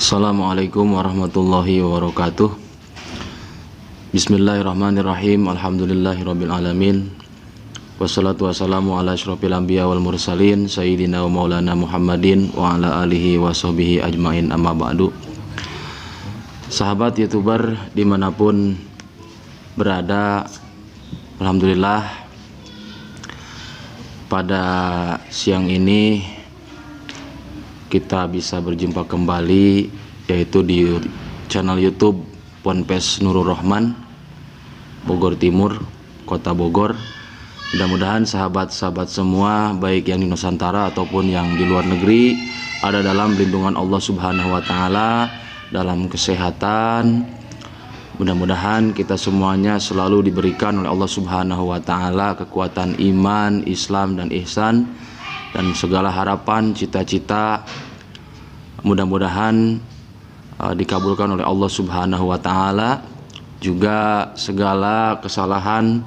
Assalamualaikum warahmatullahi wabarakatuh. Bismillahirrahmanirrahim. Alhamdulillahirabbil alamin. Wassalatu wassalamu ala asyrofil anbiya wal mursalin sayyidina wa maulana Muhammadin wa ala alihi wa sahbihi ajmain, amma ba'du. Sahabat YouTuber dimanapun berada, alhamdulillah pada siang ini kita bisa berjumpa kembali, yaitu di channel YouTube Ponpes Nurul Rahman, Bogor Timur, Kota Bogor. Mudah-mudahan sahabat-sahabat semua, baik yang di Nusantara ataupun yang di luar negeri, ada dalam lindungan Allah Subhanahu wa Ta'ala, dalam kesehatan. Mudah-mudahan kita semuanya selalu diberikan oleh Allah Subhanahu wa Ta'ala kekuatan iman, Islam, dan ihsan, dan segala harapan, cita-cita mudah-mudahan dikabulkan oleh Allah Subhanahu wa Ta'ala. Juga segala kesalahan,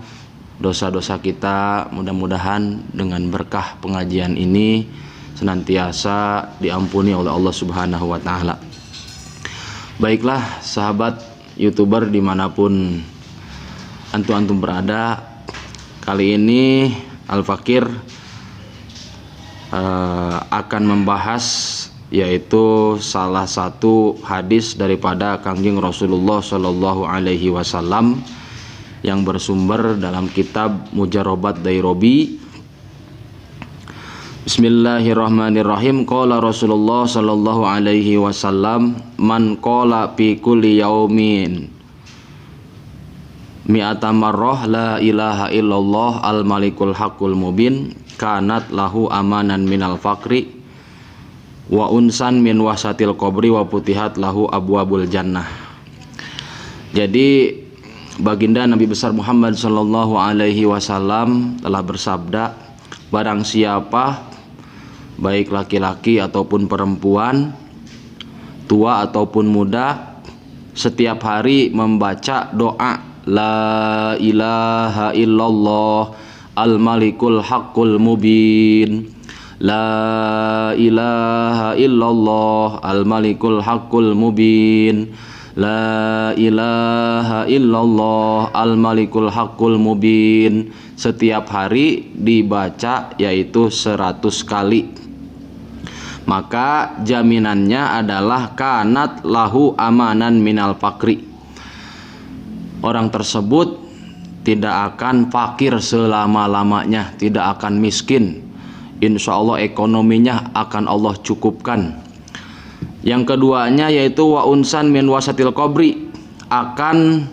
dosa-dosa kita mudah-mudahan dengan berkah pengajian ini senantiasa diampuni oleh Allah Subhanahu wa Ta'ala. Baiklah sahabat YouTuber dimanapun antum berada, kali ini Al-Fakir akan membahas yaitu salah satu hadis daripada Kangjeng Rasulullah Shallallahu Alaihi Wasallam yang bersumber dalam kitab Mujarobat Dairobi. Bismillahirrahmanirrahim. Qala Rasulullah Shallallahu Alaihi Wasallam, man qala fi kulli yaumin mi'ata marrah la ilaha illallah al malikul haqqul mubin kanat lahu amanan minal fakri wa unsan min wasatil qabri wa putihat lahu abwabul jannah. Jadi baginda Nabi besar Muhammad sallallahu alaihi wasallam telah bersabda, barang siapa baik laki-laki ataupun perempuan, tua ataupun muda, setiap hari membaca doa la ilaha illallah al malikul haqqul mubin, la ilaha illallah al malikul haqqul mubin, la ilaha illallah al malikul haqqul mubin, setiap hari dibaca yaitu 100 kali, maka jaminannya adalah kanat lahu amanan minal fakri. Orang tersebut tidak akan fakir selama-lamanya, tidak akan miskin. Insya Allah ekonominya akan Allah cukupkan. Yang keduanya yaitu wa unsan min wasatil qabri, akan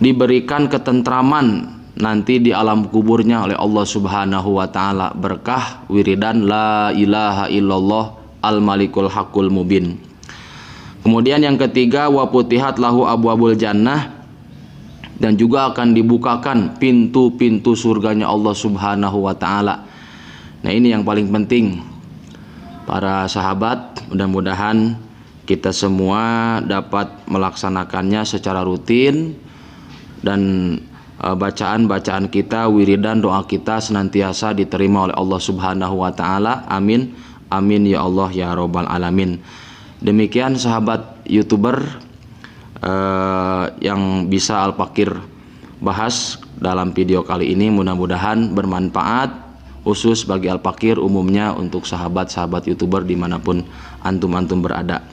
diberikan ketentraman nanti di alam kuburnya oleh Allah Subhanahu wa Ta'ala berkah wiridan la ilaha illallah al malikul haqqul mubin. Kemudian yang ketiga wa putihat lahu abwabul jannah, dan juga akan dibukakan pintu-pintu surganya Allah Subhanahu wa Ta'ala. Nah, ini yang paling penting para sahabat, mudah-mudahan kita semua dapat melaksanakannya secara rutin, dan bacaan-bacaan kita, wiridan doa kita senantiasa diterima oleh Allah Subhanahu wa Ta'ala. Amin, amin ya Allah ya Rabbal alamin. Demikian sahabat YouTuber yang bisa Al-Fakir bahas dalam video kali ini, mudah-mudahan bermanfaat khusus bagi Al-Fakir, umumnya untuk sahabat-sahabat YouTuber dimanapun antum berada.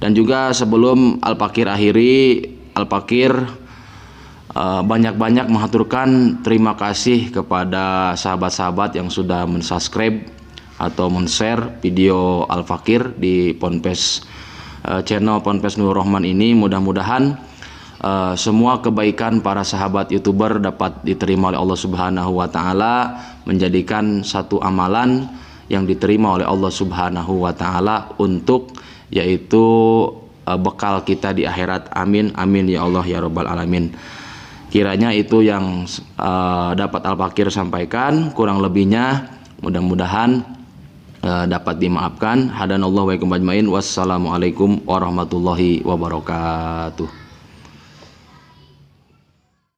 Dan juga sebelum Al-Fakir akhiri, Al-Fakir banyak-banyak mengaturkan terima kasih kepada sahabat-sahabat yang sudah mensubscribe atau men-share video Al-Fakir di Ponpes channel Ponpes Nurul Rahman ini. Mudah-mudahan semua kebaikan para sahabat YouTuber dapat diterima oleh Allah Subhanahu wa Ta'ala, menjadikan satu amalan yang diterima oleh Allah Subhanahu wa Ta'ala untuk yaitu bekal kita di akhirat. Amin, amin ya Allah ya Rabbal alamin. Kiranya itu yang dapat Al-Fakir sampaikan, kurang lebihnya mudah-mudahan dapat dimaafkan. Hadanallahu wa iyyakum ajmain. Wassalamualaikum warahmatullahi wabarakatuh.